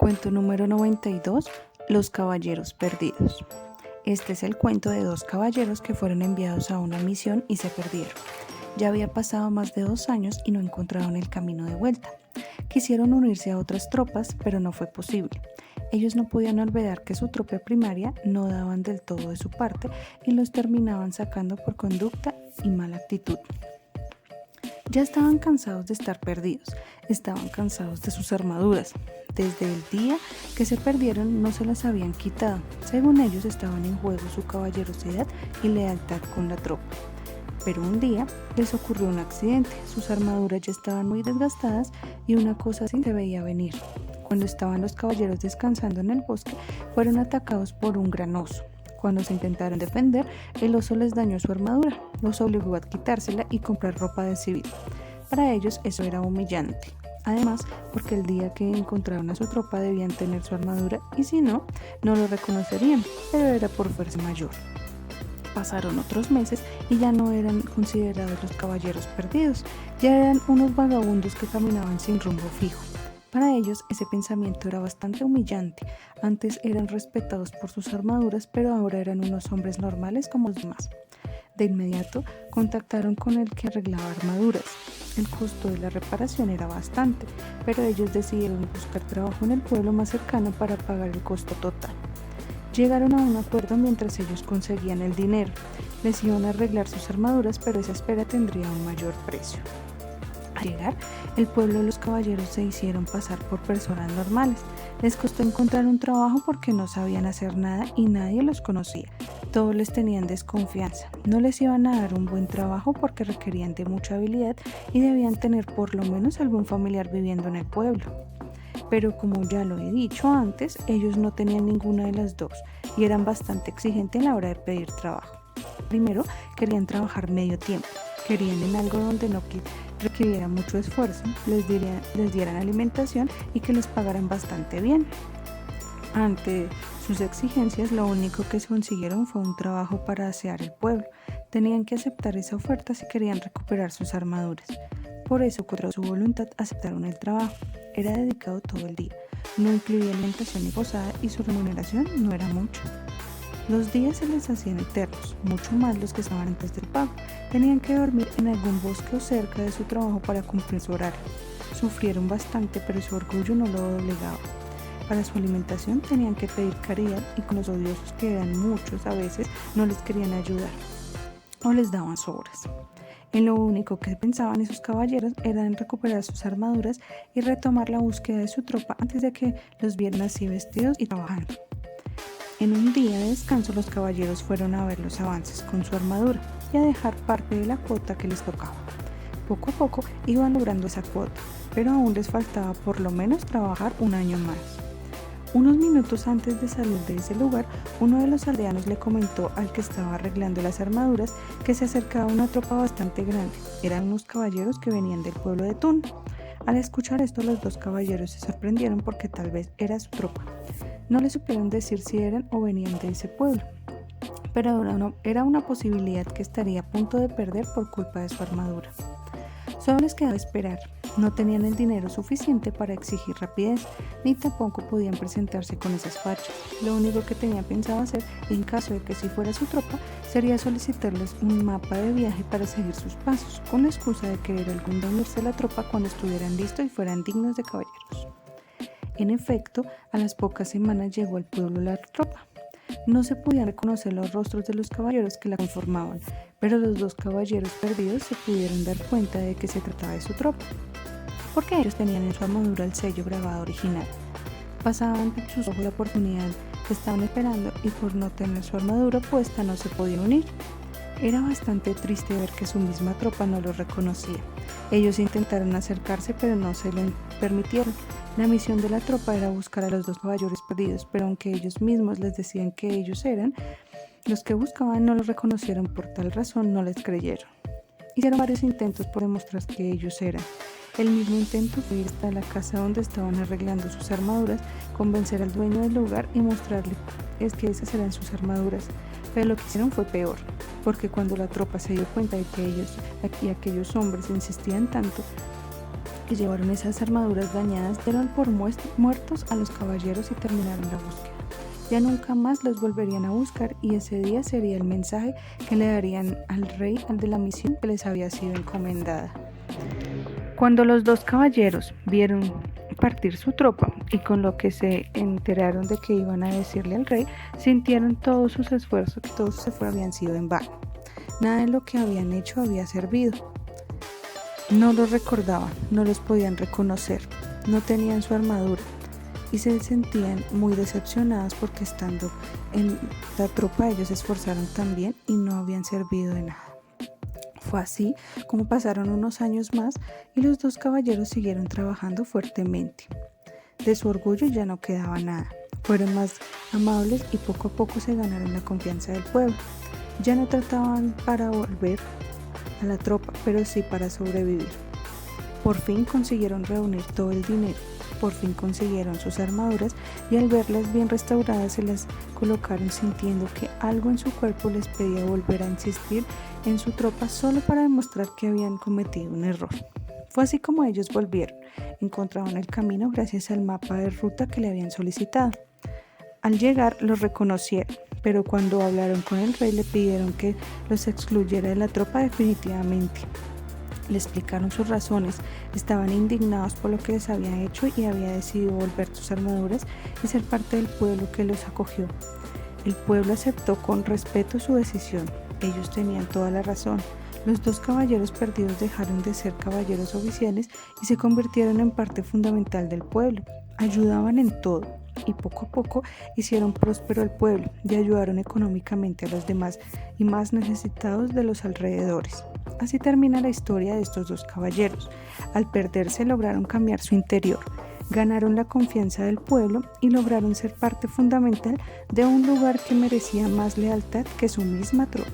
Cuento número 92. Los caballeros perdidos. Este es el cuento de dos caballeros que fueron enviados a una misión y se perdieron. Ya había pasado más de 2 años y no encontraron el camino de vuelta. Quisieron unirse a otras tropas, pero no fue posible. Ellos no podían olvidar que su tropa primaria no daban del todo de su parte y los terminaban sacando por conducta y mala actitud. Ya estaban cansados de estar perdidos, estaban cansados de sus armaduras. Desde el día que se perdieron no se las habían quitado. Según ellos estaban en juego su caballerosidad y lealtad con la tropa. Pero un día les ocurrió un accidente, sus armaduras ya estaban muy desgastadas y una cosa así se veía venir. Cuando estaban los caballeros descansando en el bosque, fueron atacados por un gran oso. Cuando se intentaron defender, el oso les dañó su armadura, los obligó a quitársela y comprar ropa de civil. Para ellos eso era humillante. Además, porque el día que encontraron a su tropa debían tener su armadura y si no, no lo reconocerían, pero era por fuerza mayor. Pasaron otros meses y ya no eran considerados los caballeros perdidos, ya eran unos vagabundos que caminaban sin rumbo fijo. Para ellos ese pensamiento era bastante humillante. Antes eran respetados por sus armaduras, pero ahora eran unos hombres normales como los demás. De inmediato contactaron con el que arreglaba armaduras. El costo de la reparación era bastante, pero ellos decidieron buscar trabajo en el pueblo más cercano para pagar el costo total. Llegaron a un acuerdo mientras ellos conseguían el dinero. Les iban a arreglar sus armaduras, pero esa espera tendría un mayor precio. Al llegar, el pueblo de los caballeros se hicieron pasar por personas normales. Les costó encontrar un trabajo porque no sabían hacer nada y nadie los conocía. Todos les tenían desconfianza. No les iban a dar un buen trabajo porque requerían de mucha habilidad y debían tener por lo menos algún familiar viviendo en el pueblo. Pero como ya lo he dicho antes, ellos no tenían ninguna de las dos y eran bastante exigentes a la hora de pedir trabajo. Primero, querían trabajar medio tiempo. Querían en algo donde no requiriera mucho esfuerzo, les dieran alimentación y que les pagaran bastante bien. Ante sus exigencias, lo único que consiguieron fue un trabajo para asear el pueblo. Tenían que aceptar esa oferta si querían recuperar sus armaduras. Por eso, contra su voluntad, aceptaron el trabajo. Era dedicado todo el día, no incluía alimentación ni posada y su remuneración no era mucha. Los días se les hacían eternos, mucho más los que estaban antes del pago. Tenían que dormir en algún bosque o cerca de su trabajo para cumplir su horario. Sufrieron bastante, pero su orgullo no lo doblegaba. Para su alimentación tenían que pedir caridad y con los odiosos que eran muchos a veces no les querían ayudar o les daban sobras. En lo único que pensaban esos caballeros era en recuperar sus armaduras y retomar la búsqueda de su tropa antes de que los vieran así vestidos y trabajando. En un día de descanso los caballeros fueron a ver los avances con su armadura y a dejar parte de la cuota que les tocaba. Poco a poco iban logrando esa cuota, pero aún les faltaba por lo menos trabajar un año más. Unos minutos antes de salir de ese lugar, uno de los aldeanos le comentó al que estaba arreglando las armaduras que se acercaba una tropa bastante grande. Eran unos caballeros que venían del pueblo de Tún. Al escuchar esto, los dos caballeros se sorprendieron porque tal vez era su tropa. No les supieron decir si eran o venían de ese pueblo, pero era una posibilidad que estaría a punto de perder por culpa de su armadura. Solo les quedaba esperar. No tenían el dinero suficiente para exigir rapidez, ni tampoco podían presentarse con esas fachas. Lo único que tenían pensado hacer, en caso de que si fuera su tropa, sería solicitarles un mapa de viaje para seguir sus pasos, con la excusa de querer algún día unirse a la tropa cuando estuvieran listos y fueran dignos de caballeros. En efecto, a las pocas semanas llegó al pueblo la tropa. No se podían reconocer los rostros de los caballeros que la conformaban, pero los dos caballeros perdidos se pudieron dar cuenta de que se trataba de su tropa, porque ellos tenían en su armadura el sello grabado original. Pasaban por sus ojos la oportunidad que estaban esperando y por no tener su armadura puesta no se podían unir. Era bastante triste ver que su misma tropa no los reconocía. Ellos intentaron acercarse, pero no se lo permitieron. La misión de la tropa era buscar a los dos caballeros perdidos, pero aunque ellos mismos les decían que ellos eran los que buscaban, no los reconocieron. Por tal razón no les creyeron. Hicieron varios intentos por demostrar que ellos eran. El mismo intento fue ir hasta la casa donde estaban arreglando sus armaduras, convencer al dueño del lugar y mostrarle que esas eran sus armaduras. Pero lo que hicieron fue peor, porque cuando la tropa se dio cuenta de que ellos y aquellos hombres insistían tanto, que llevaron esas armaduras dañadas dieron por muertos a los caballeros y terminaron la búsqueda. Ya nunca más los volverían a buscar y ese día sería el mensaje que le darían al rey de la misión que les había sido encomendada. Cuando los dos caballeros vieron partir su tropa y con lo que se enteraron de que iban a decirle al rey, sintieron todos sus esfuerzos, que todos sus esfuerzos habían sido en vano. Nada de lo que habían hecho había servido. No los recordaban, no los podían reconocer, no tenían su armadura y se sentían muy decepcionados porque estando en la tropa ellos se esforzaron también y no habían servido de nada. Fue así como pasaron unos años más y los dos caballeros siguieron trabajando fuertemente. De su orgullo ya no quedaba nada, fueron más amables y poco a poco se ganaron la confianza del pueblo. Ya no trataban para volver a la tropa, pero sí para sobrevivir. Por fin consiguieron reunir todo el dinero, por fin consiguieron sus armaduras y al verlas bien restauradas se las colocaron sintiendo que algo en su cuerpo les pedía volver a insistir en su tropa solo para demostrar que habían cometido un error. Fue así como ellos volvieron, encontraron el camino gracias al mapa de ruta que le habían solicitado. Al llegar los reconocieron, pero cuando hablaron con el rey le pidieron que los excluyera de la tropa definitivamente. Le explicaron sus razones, estaban indignados por lo que les había hecho y había decidido volver sus armaduras y ser parte del pueblo que los acogió. El pueblo aceptó con respeto su decisión, ellos tenían toda la razón. Los dos caballeros perdidos dejaron de ser caballeros oficiales y se convirtieron en parte fundamental del pueblo, ayudaban en todo. Y poco a poco hicieron próspero al pueblo y ayudaron económicamente a los demás y más necesitados de los alrededores. Así termina la historia de estos dos caballeros. Al perderse lograron cambiar su interior, ganaron la confianza del pueblo y lograron ser parte fundamental de un lugar que merecía más lealtad que su misma tropa.